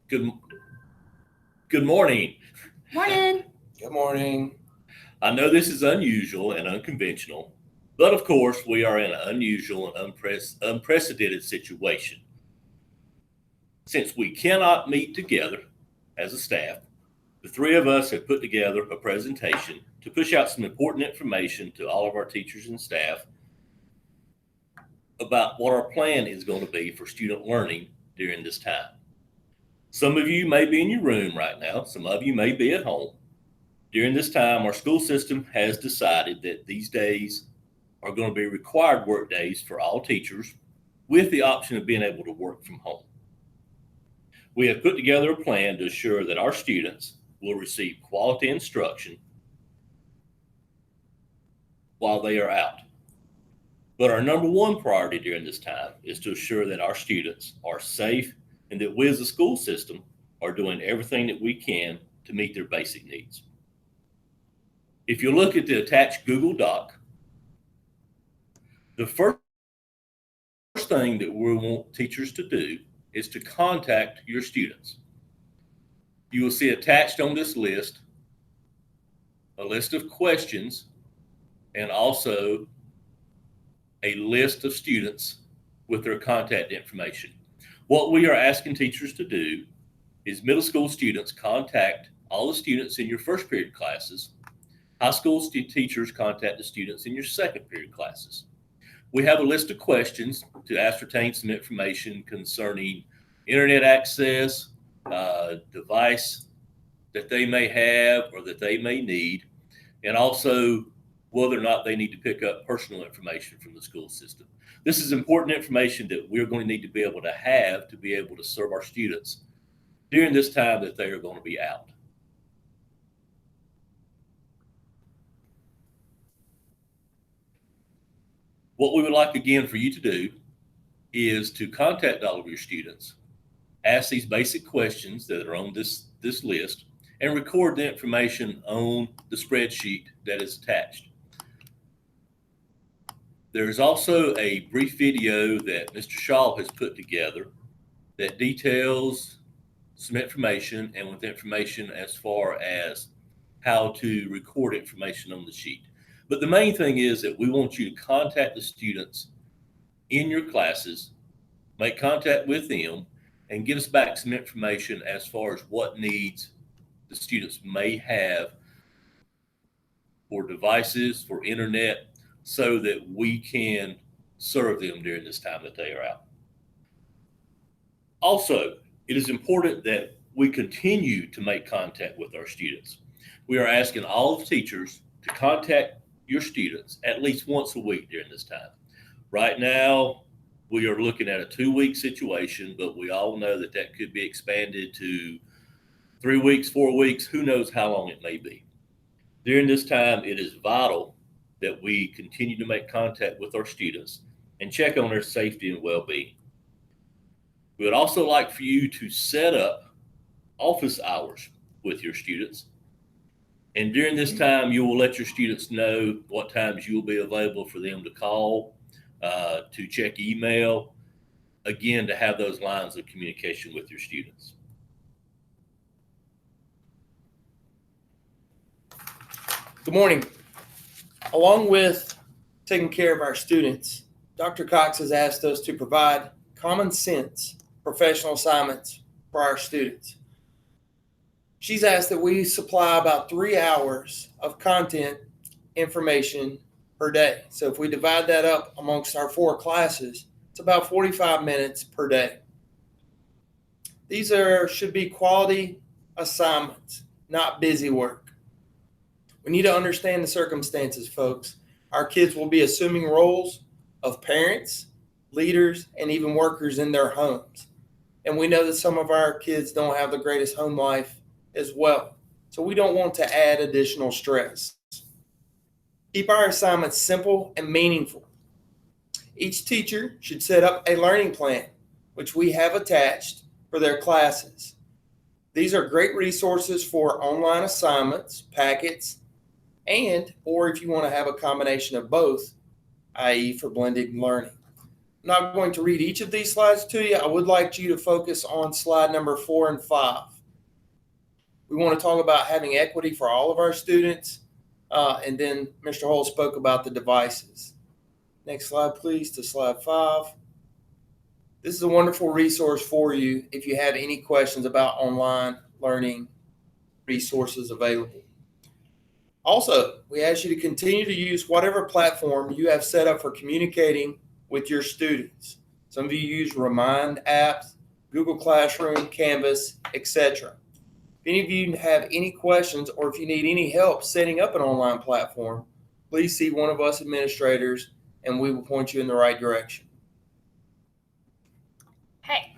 Good, good morning. Morning. Good morning. I know this is unusual and unconventional, but of course we are in an unusual and unprecedented situation. Since we cannot meet together as a staff, the three of us have put together a presentation to push out some important information to all of our teachers and staff about what our plan is going to be for student learning during this time. Some of you may be in your room right now. Some of you may be at home. During this time, our school system has decided that these days are going to be required work days for all teachers with the option of being able to work from home. We have put together a plan to assure that our students will receive quality instruction while they are out. But our number one priority during this time is to assure that our students are safe and that we as a school system are doing everything that we can to meet their basic needs. If you look at the attached Google Doc, the first thing that we want teachers to do is to contact your students. You will see attached on this list a list of questions and also a list of students with their contact information. What we are asking teachers to do is middle school students contact all the students in your first period classes. High school teachers contact the students in your second period classes. We have a list of questions to ascertain some information concerning internet access, device that they may have or that they may need, and also whether or not they need to pick up personal information from the school system. This is important information that we're going to need to be able to serve our students during this time that they are going to be out. What we would like again for you to do is to contact all of your students, ask these basic questions that are on this list, and record the information on the spreadsheet that is attached. There is also a brief video that Mr. Shaw has put together that details some information and with information as far as how to record information on the sheet. But the main thing is that we want you to contact the students in your classes, make contact with them, and give us back some information as far as what needs the students may have for devices, for internet, so that we can serve them during this time that they are out. Also, it is important that we continue to make contact with our students. We are asking all of the teachers to contact your students at least once a week during this time. Right now, we are looking at a 2-week situation, but we all know that that could be expanded to 3 weeks, 4 weeks, who knows how long it may be. During this time, it is vital that we continue to make contact with our students and check on their safety and well-being. We would also like for you to set up office hours with your students. And during this time, you will let your students know what times you will be available for them to call, to check email, again, to have those lines of communication with your students. Good morning. Along with taking care of our students, Dr. Cox has asked us to provide common sense professional assignments for our students. She's asked that we supply about 3 hours of content information per day. So if we divide that up amongst our 4 classes, it's about 45 minutes per day. These should be quality assignments, not busy work. We need to understand the circumstances, folks. Our kids will be assuming roles of parents, leaders, and even workers in their homes. And we know that some of our kids don't have the greatest home life as well. So we don't want to add additional stress. Keep our assignments simple and meaningful. Each teacher should set up a learning plan, which we have attached for their classes. These are great resources for online assignments, packets, or if you want to have a combination of both, i.e. for blended learning. not going to read each of these slides to you. I would like you to focus on slide number 4 and 5. We want to talk about having equity for all of our students. And then Mr. Hull spoke about the devices. Next slide, please, to slide 5. This is a wonderful resource for you if you have any questions about online learning resources available. Also, we ask you to continue to use whatever platform you have set up for communicating with your students. Some of you use Remind apps, Google Classroom, Canvas, etc. If any of you have any questions or if you need any help setting up an online platform, please see one of us administrators and we will point you in the right direction. Hey,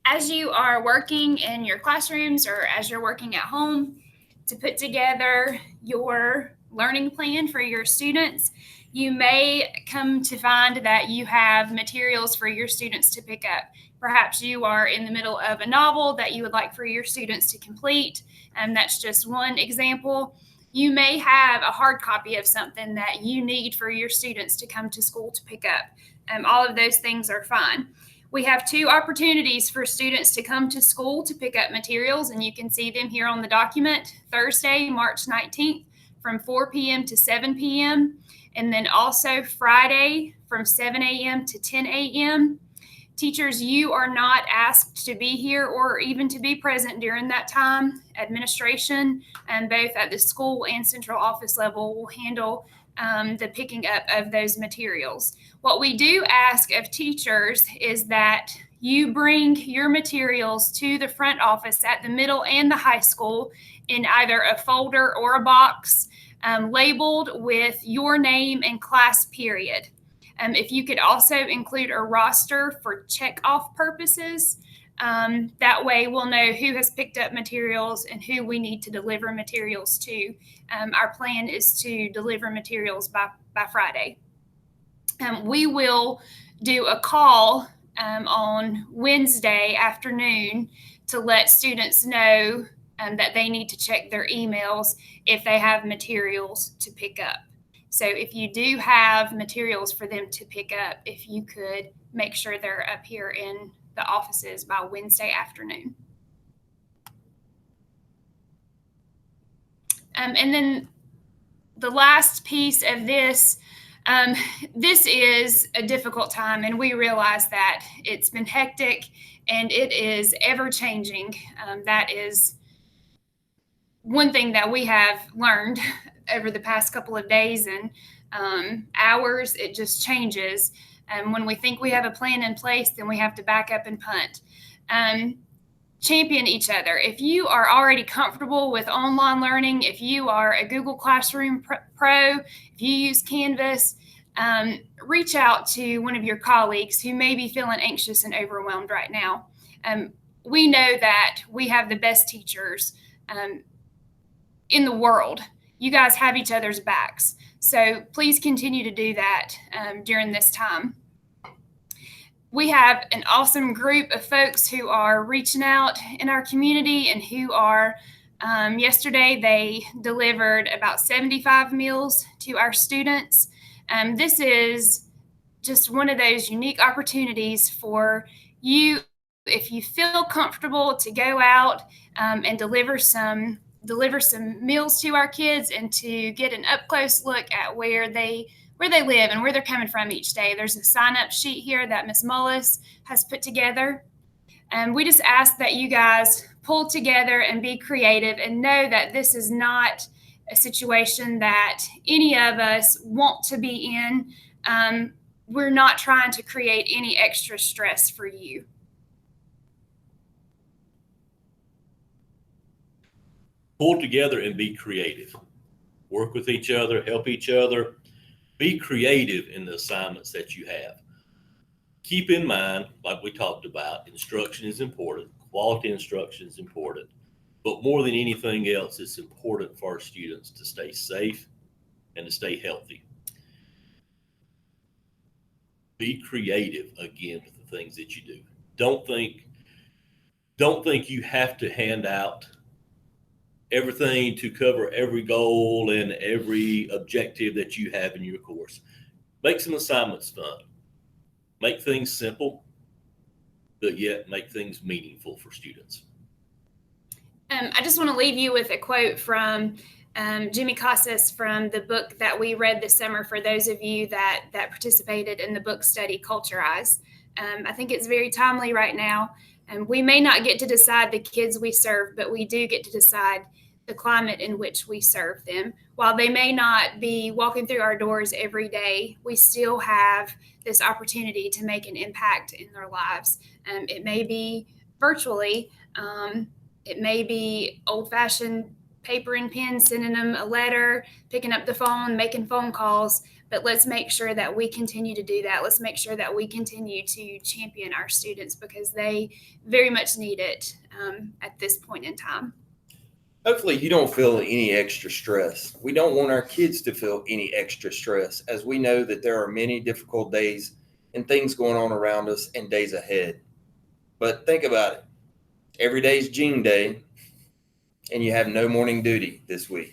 as you are working in your classrooms or as you're working at home to put together your learning plan for your students, you may come to find that you have materials for your students to pick up. Perhaps you are in the middle of a novel that you would like for your students to complete, and that's just one example. You may have a hard copy of something that you need for your students to come to school to pick up. All of those things are fine. We have 2 opportunities for students to come to school to pick up materials, and you can see them here on the document. Thursday, March 19th from 4 p.m. to 7 p.m., and then also Friday from 7 a.m. to 10 a.m. Teachers, you are not asked to be here or even to be present during that time. Administration, both at the school and central office level, will handle the picking up of those materials. What we do ask of teachers is that you bring your materials to the front office at the middle and the high school in either a folder or a box labeled with your name and class period. If you could also include a roster for check-off purposes, that way we'll know who has picked up materials and who we need to deliver materials to. Our plan is to deliver materials by Friday. We will do a call on Wednesday afternoon to let students know that they need to check their emails if they have materials to pick up. So if you do have materials for them to pick up, if you could make sure they're up here in the offices by Wednesday afternoon. And then the last piece of this, this is a difficult time, and we realize that it's been hectic and it is ever changing. That is one thing that we have learned over the past couple of days and hours. It just changes. And when we think we have a plan in place, then we have to back up and punt. Champion each other. If you are already comfortable with online learning, if you are a Google Classroom Pro, if you use Canvas, reach out to one of your colleagues who may be feeling anxious and overwhelmed right now. We know that we have the best teachers in the world. You guys have each other's backs. So please continue to do that during this time. We have an awesome group of folks who are reaching out in our community and who are, yesterday they delivered about 75 meals to our students. This is just one of those unique opportunities for you, if you feel comfortable, to go out and deliver some meals to our kids and to get an up-close look at where they live and where they're coming from each day. There's a sign-up sheet here that Ms. Mullis has put together. And we just ask that you guys pull together and be creative and know that this is not a situation that any of us want to be in. We're not trying to create any extra stress for you. Pull together and be creative. Work with each other, help each other. Be creative in the assignments that you have. Keep in mind, like we talked about, instruction is important. Quality instruction is important. But more than anything else, it's important for our students to stay safe and to stay healthy. Be creative again with the things that you do. Don't think you have to hand out everything to cover every goal and every objective that you have in your course. Make some assignments fun. make things simple, but yet make things meaningful for students. I just want to leave you with a quote from Jimmy Casas from the book that we read this summer for those of you that participated in the book study Culture Eyes. I think it's very timely right now. We may not get to decide the kids we serve, but we do get to decide the climate in which we serve them. While they may not be walking through our doors every day, we still have this opportunity to make an impact in their lives. It may be virtually, it may be old-fashioned paper and pen, sending them a letter, picking up the phone, making phone calls, but let's make sure that we continue to do that. Let's make sure that we continue to champion our students because they very much need it at this point in time. Hopefully you don't feel any extra stress. We don't want our kids to feel any extra stress, as we know that there are many difficult days and things going on around us and days ahead. But think about it. Every day is Gene Day, and you have no morning duty this week.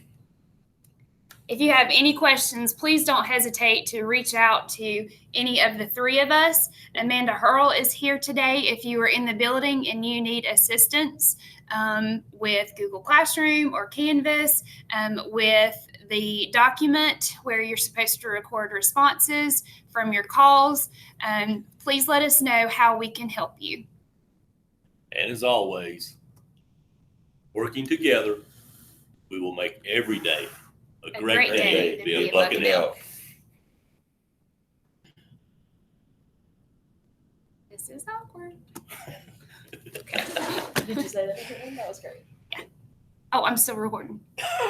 If you have any questions, please don't hesitate to reach out to any of the three of us. Amanda Hurl is here today if you are in the building and you need assistance with Google Classroom or Canvas, with the document where you're supposed to record responses from your calls. Please let us know how we can help you. And as always, working together, we will make every day a great day to be a Buccaneer. This is awkward. Did you say that? That was great. Oh, I'm still recording.